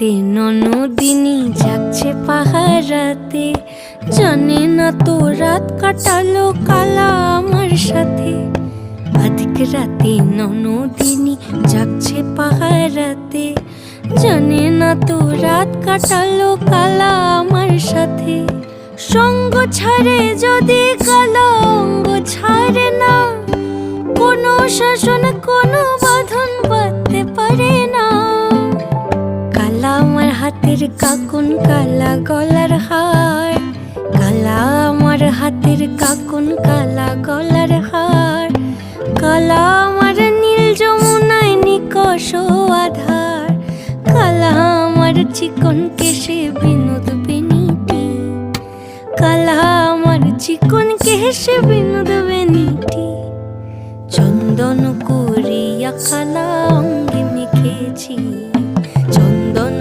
রাতে ননদিনী জাগছে পাহারাতে, জানে না তো রাত কাটালো কালা আমার সাথে। আধিক রাতে ননদিনী জাগছে পাহারাতে, জানে না তো রাত কাটালো কালা আমার সাথে। সঙ্গ ছাড়ে যদি কালা অঙ্গ ছাড়ে না, কোনো শাসন কোনো বাঁধন বাঁধতে পারে না। কালা আমার হাতের কাকুন কালা গলার হার, কালা আমার হাতের কাকুন কালা গলার হার, কালা আমার নীল যমুনায় নিকষ আধার, কালা আমার চিকন কেশে বিনোদ বেনিটি, কালা আমার চিকন কেশে বিনোদ বেনিটি। চন্দন করিয়া কালা অঙ্গে মেখেছি।